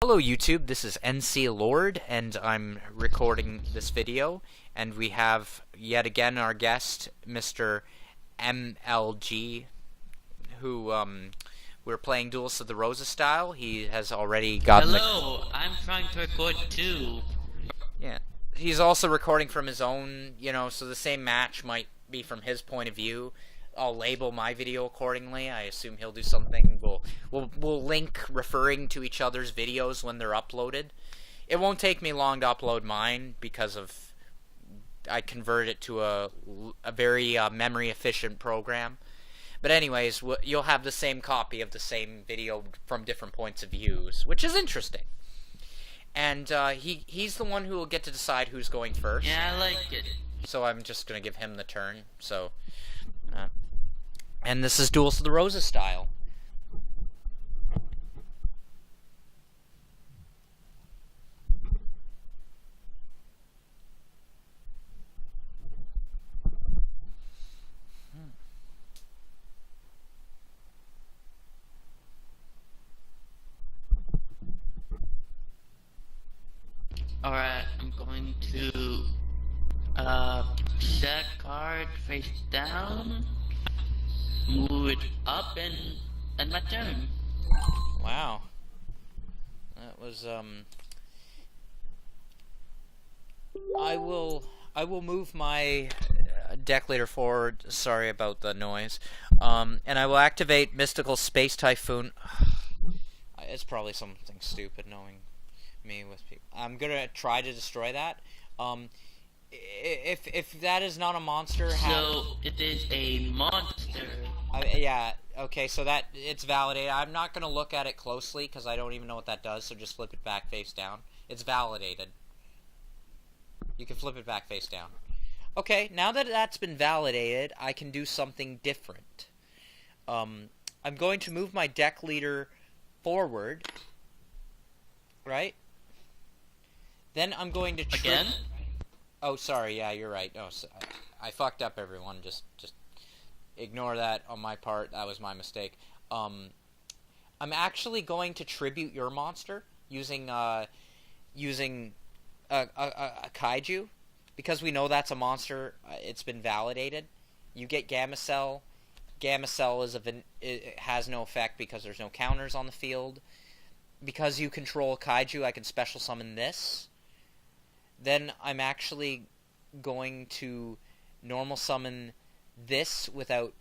Hello YouTube, this is NC Lord, and I'm recording this video, and we have yet again our guest, Mr. MLG, who we're playing Duels of the Rosa style. He has already gotten Hello, I'm trying to record too. Yeah. He's also recording from his own, so the same match might be from his point of view. I'll label my video accordingly. I assume he'll do something. We'll link referring to each other's videos when they're uploaded. It won't take me long to upload mine because I convert it to a very memory efficient program. But anyways, you'll have the same copy of the same video from different points of views, which is interesting. And he's the one who will get to decide who's going first. Yeah, I like it. So I'm just gonna give him the turn. So. And this is Duels of the Rosa style. Alright, I'm going to set card face down, move it up, and my turn. Wow. That was I will move my deck leader forward. Sorry about the noise. And I will activate Mystical Space Typhoon. It's probably something stupid knowing me with people. I'm gonna try to destroy that. If that is not a monster, So it is a monster. yeah. Okay, so that it's validated. I'm not gonna look at it closely because I don't even know what that does. So just flip it back face down. It's validated. You can flip it back face down. Okay, now that that's been validated, I can do something different. I'm going to move my deck leader forward. Right? Then I'm going to Again? Oh, sorry. Yeah, you're right. Oh, so I fucked up, everyone. Just ignore that on my part. That was my mistake. I'm actually going to tribute your monster using a kaiju, because we know that's a monster. It's been validated. You get Gamma Cell. Gamma Cell it has no effect because there's no counters on the field. Because you control kaiju, I can special summon this. Then I'm actually going to normal summon this without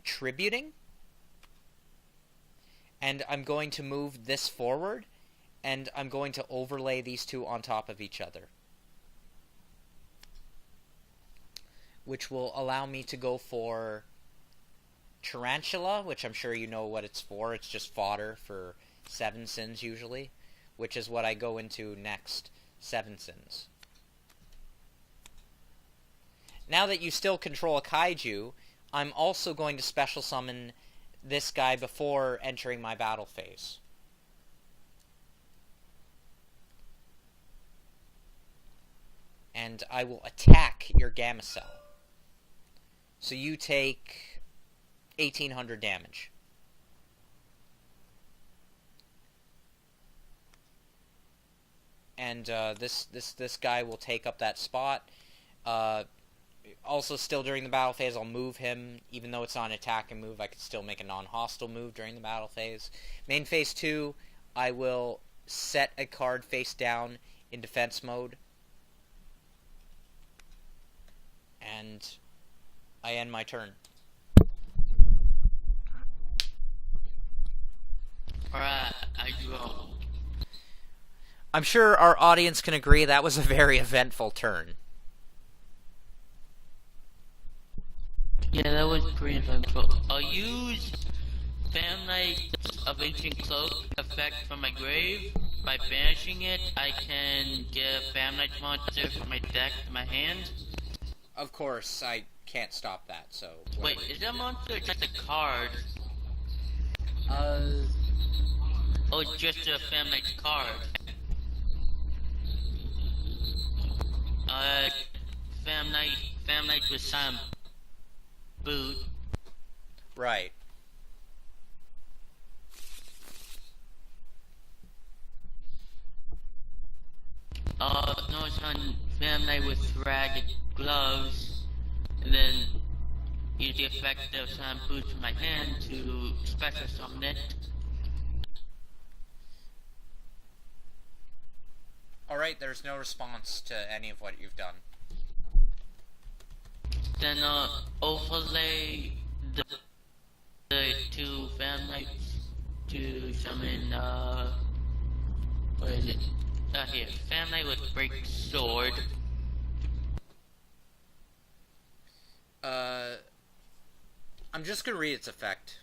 tributing. And I'm going to move this forward, and I'm going to overlay these two on top of each other, which will allow me to go for Tarantula, which I'm sure you know what it's for. It's just fodder for 7 sins usually, which is what I go into next. 7 sins. Now that you still control a kaiju, I'm also going to special summon this guy before entering my battle phase. And I will attack your Gamma Cell. So you take 1800 damage. And this guy will take up that spot. Also, still during the battle phase, I'll move him. Even though it's not an attacking move, I can still make a non-hostile move during the battle phase. Main phase 2, I will set a card face down in defense mode. And I end my turn. Alright, I draw. I'm sure our audience can agree that was a very eventful turn. Yeah, that was pretty eventful. I'll use Family of Ancient Cloak effect from my grave. By banishing it, I can get a Family monster from my deck to my hand. Of course, I can't stop that, so... Wait, is that monster just a card? Oh, it's just a Family card. Family with some boot. Right. notice on Family with ragged gloves, and then use the effect of some boots in my hand to special summon it. Alright, there's no response to any of what you've done. Then overlay the two Family to summon what is it? Here, Family with break sword. I'm just gonna read its effect.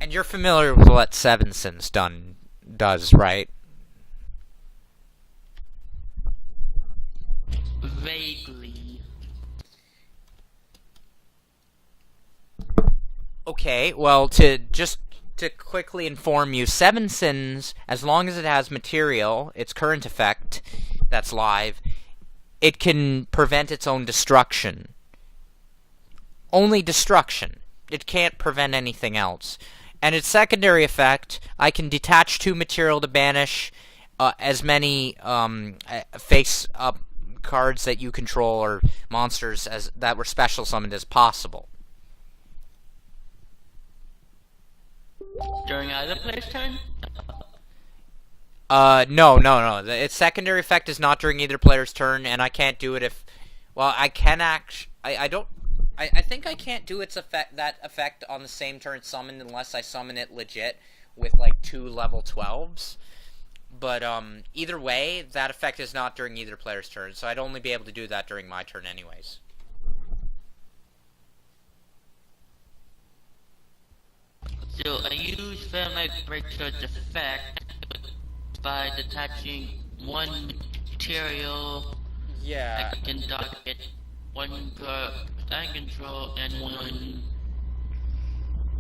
And you're familiar with what Seven Sins does, right? Vaguely. Okay, well, to quickly inform you, Seven Sins, as long as it has material, its current effect, that's live, it can prevent its own destruction. Only destruction. It can't prevent anything else. And its secondary effect, I can detach 2 material to banish as many face-up cards that you control or monsters as that were special summoned as possible. During either player's turn? No. Its secondary effect is not during either player's turn, and I can't do it if... Well, I can I think I can't do that effect on the same turn it's summoned unless I summon it legit with, like, 2 level 12s. But, either way, that effect is not during either player's turn, so I'd only be able to do that during my turn anyways. So I use Family Breaksword's effect by detaching 1 material. Yeah. I can target 1 card I control and 1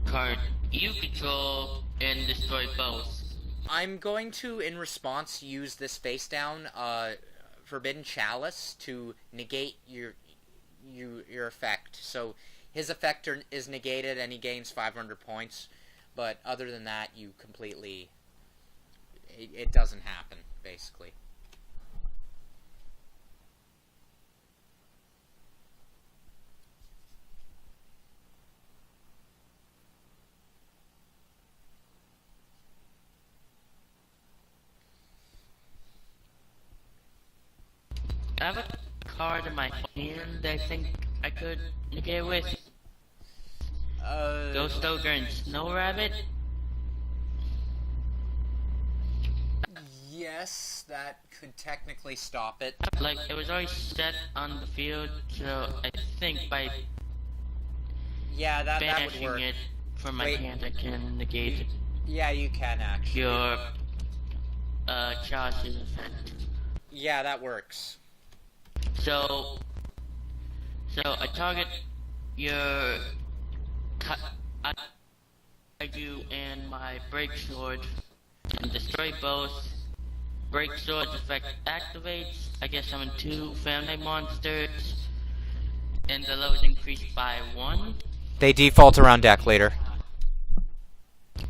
card you control and destroy both. I'm going to, in response, use this face down, Forbidden Chalice to negate your effect. So his effect is negated and he gains 500 points. But other than that, you completely... It doesn't happen, basically. I have a card in my hand I think I could negate with. Ghost Ogre and Snow Rabbit? Yes, that could technically stop it. Like, it was already set on the field, so I think by Yeah, that would banishing work. it from my Wait. hand I can negate it. Yeah, you can actually. Your Chalice's effect. Yeah, that works. So I target your I do and my break sword and destroy both. Break sword's effect activates. I get summon 2 family monsters, and the level is increased by 1. They default around deck leader.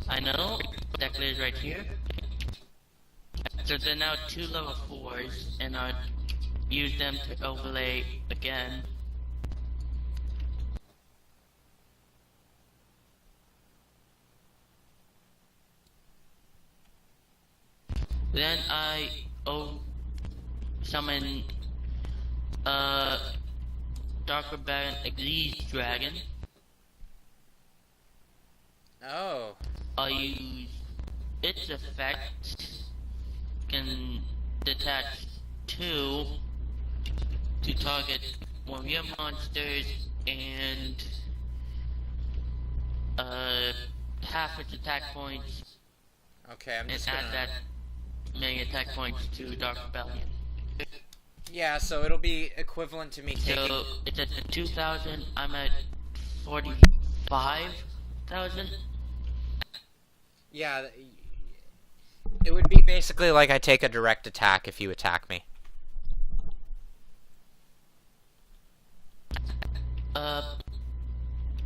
I know. Deck leader's right here. So they're now 2 level 4s, and I'll use them to overlay again. Then I summon Dark Rebellion Exige Dragon. Oh. I'll use its effect, can detach 2 to target 1 of your monsters and half its attack points, Okay, I'm and just add gonna... that many attack points to Dark Rebellion. Yeah, so it'll be equivalent to me taking... So it's at 2,000, I'm at 45,000. Yeah, it would be basically like I take a direct attack if you attack me.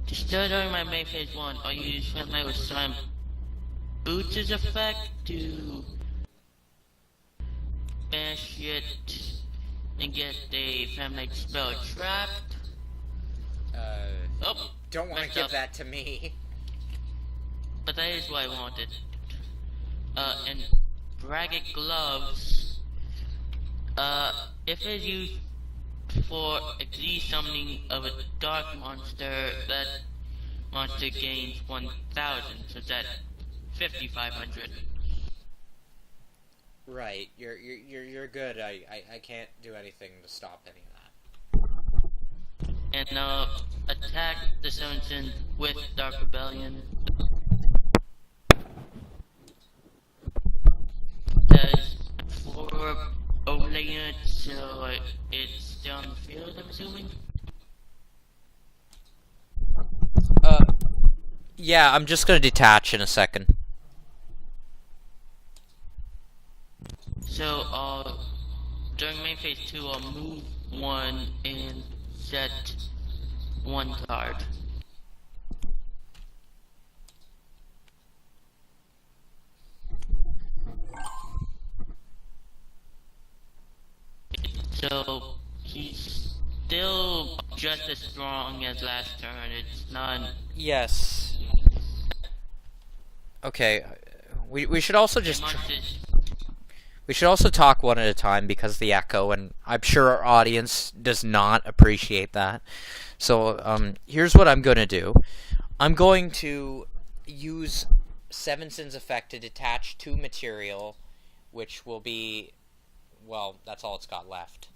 Still during my main phase 1, I'll use Family with some Boots' effect to bash it and get the Family spell trapped. Oh, don't want to messed give up. that to me. But that is what I wanted. And Braggart Gloves. If it's used for XZ summoning of a dark monster, that monster gains 1,000, so that's 5,500. Right, you're good. I can't do anything to stop any of that. And attack the Sunson with Dark Rebellion. Does 4 overlay units, so it's still on the field, I'm assuming? Yeah, I'm just gonna detach in a second. So, during main phase 2, I'll move 1 and set 1 card. So, he's still just as strong as last turn. It's not... Yes. Okay, we should also just... We should also talk one at a time because the echo, and I'm sure our audience does not appreciate that. So, here's what I'm going to do. I'm going to use Seven Sins Effect to detach 2 material, which will be, well, that's all it's got left,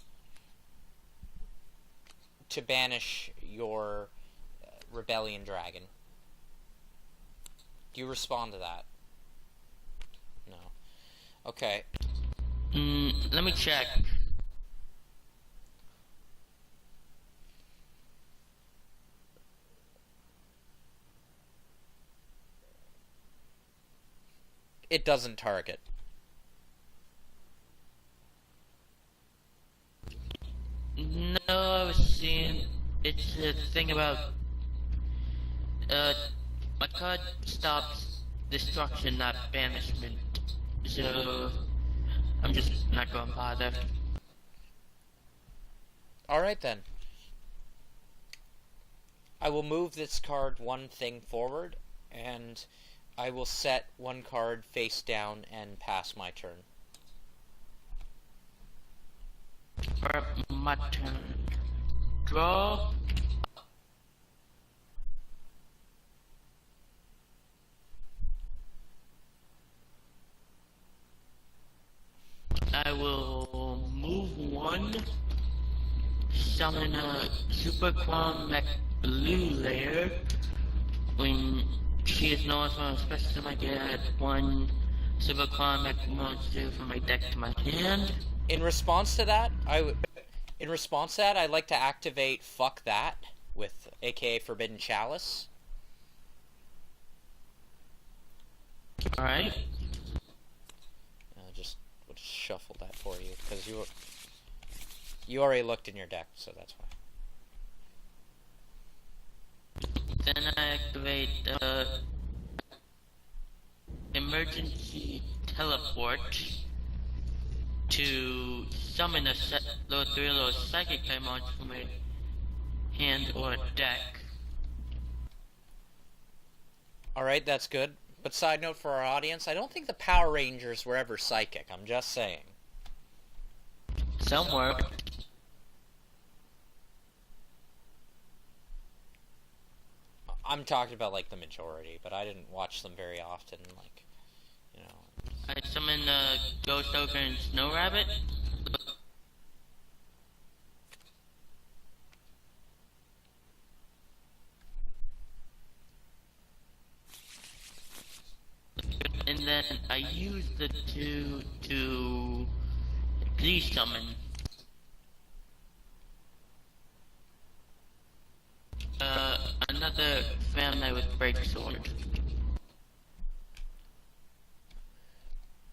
to banish your Rebellion Dragon. Do you respond to that? No. Okay. Let me check. It doesn't target. No, I was seeing... It's a thing about... my card stops destruction, not banishment. So... I'm just not going to bother. Alright then. I will move this card 1 thing forward, and I will set 1 card face down and pass my turn. Alright, my turn. Draw. I will move 1, summon a Super Crown Mech Blue layer. When she is known as one special, I get 1 Super Crown Mech monster from my deck to my hand. In response to that, I'd like to activate Fuck That with aka Forbidden Chalice. Alright. We'll just shuffle that for you because you already looked in your deck, so that's why. Then I activate emergency teleport to summon a level 3 level psychic type monster from my hand or deck. Alright, that's good. But side note for our audience, I don't think the Power Rangers were ever psychic. I'm just saying. Somewhere. I'm talking about, like, the majority, but I didn't watch them very often, like, you know. I summon Ghost Ogre and Snow Rabbit. And then I use the 2 to please summon. Another family with break sword.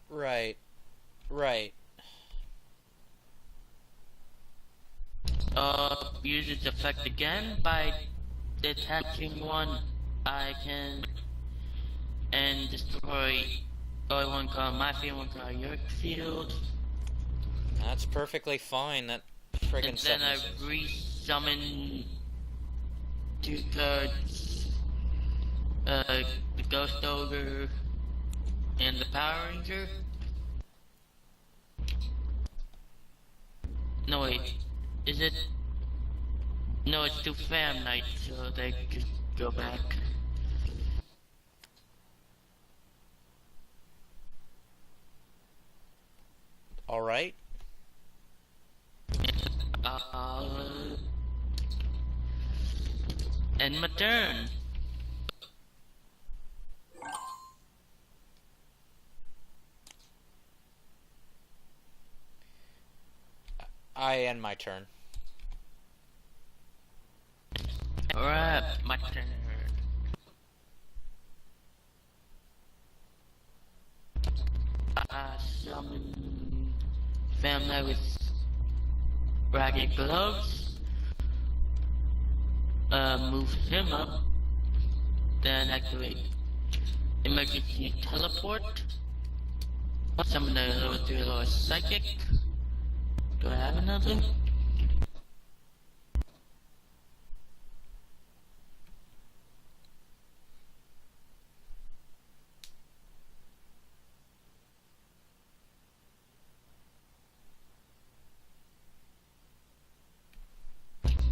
Right. Right. use its effect again by detaching one icon and destroy one called my field, one called your field. That's perfectly fine. That friggin' And then I summons. resummon 2 cards, the Ghost Ogre and the Power Ranger. No wait, is it? No, it's 2 Fam Knights, so they just go back. Alright. And my turn. I end my turn. Alright, my turn. Summon family with ragged gloves. Move him up. Then activate emergency teleport. Summon a level 3 lower psychic. Do I have another?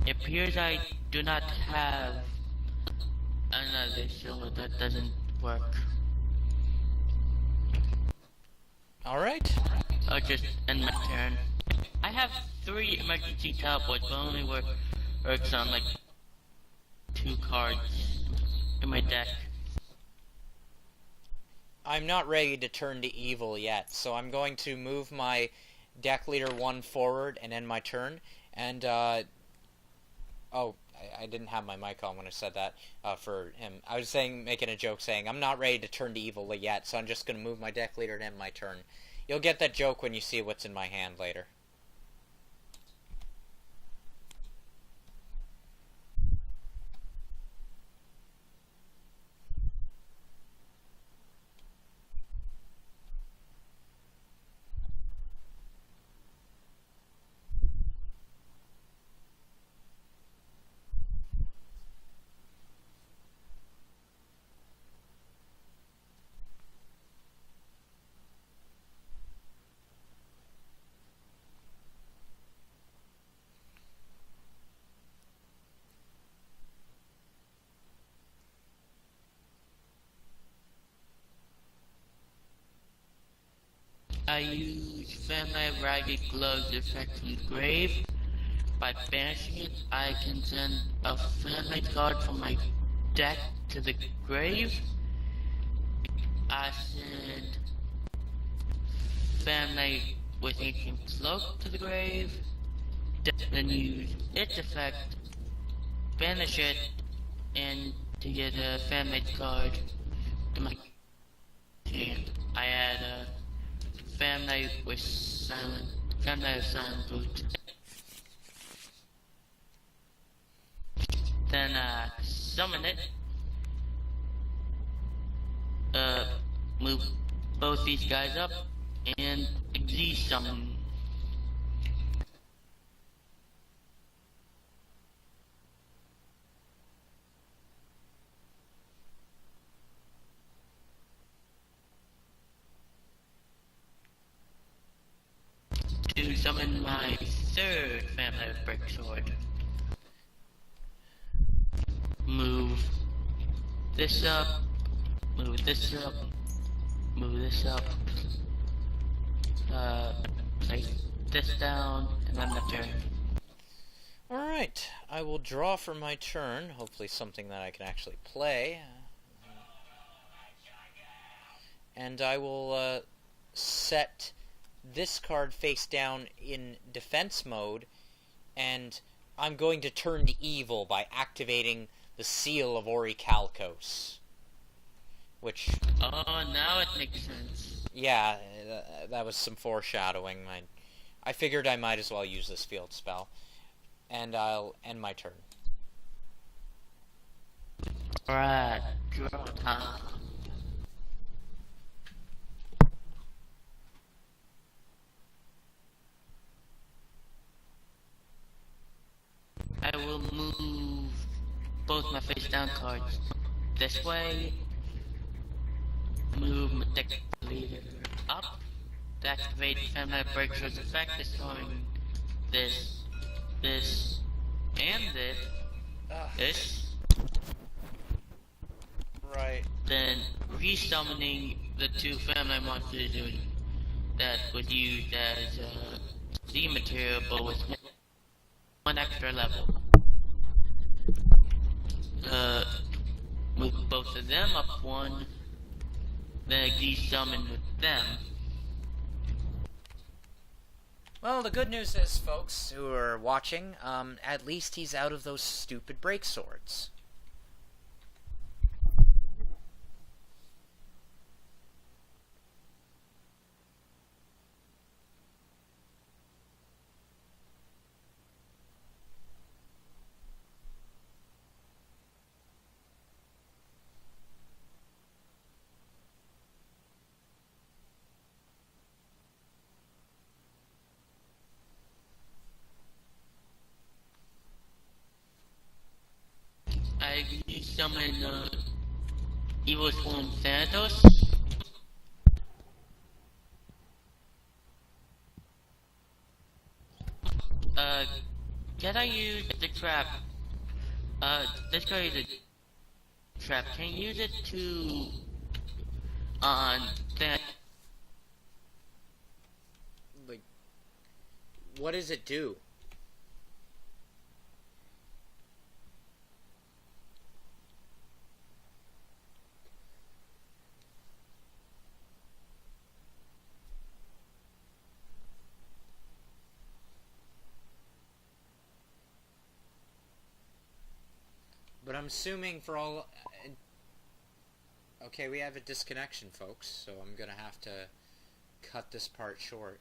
It appears I do not have another, so that doesn't work. Alright. I'll just end my turn. I have 3 emergency teleports, but only works on like 2 cards in my deck. I'm not ready to turn to evil yet, so I'm going to move my deck leader 1 forward and end my turn. And, oh, I didn't have my mic on when I said that for him. I was making a joke saying, I'm not ready to turn to evil yet, so I'm just going to move my deck leader and end my turn. You'll get that joke when you see what's in my hand later. I use Family Ragged Gloves effect from the grave. By banishing it, I can send a family card from my deck to the grave. I send Family with Ancient Cloak to the grave. Then use its effect, banish it, and to get a family card to my hand, I add a Family with Silent Boot. Then summon it. Move both these guys up and summon. To summon my 3rd Family of Brick Sword. Move this up, move this up, move this up, place this down, and then the turn. Alright, I will draw for my turn, hopefully something that I can actually play. And I will set this card face down in defense mode, and I'm going to turn to evil by activating the Seal of Orichalcos. Which... Oh, now it makes sense. Yeah, that was some foreshadowing. I figured I might as well use this field spell. and I'll end my turn. Alright, draw time. I will move both my face down cards this way. Move my deck leader up. To activate Family Breakthrough's effect, destroying this, and this. Right. Then resummoning the two family monsters that was used as Z material, but with one extra level. Move both of them up one, then desummon with them. Well, the good news is, folks who are watching, at least he's out of those stupid break swords. I summon Evil Form Thanatos. Can I use the trap? Let's go use the trap. Can you use it to on that? Like, what does it do? But I'm assuming for all... Okay, we have a disconnection, folks, so I'm gonna have to cut this part short.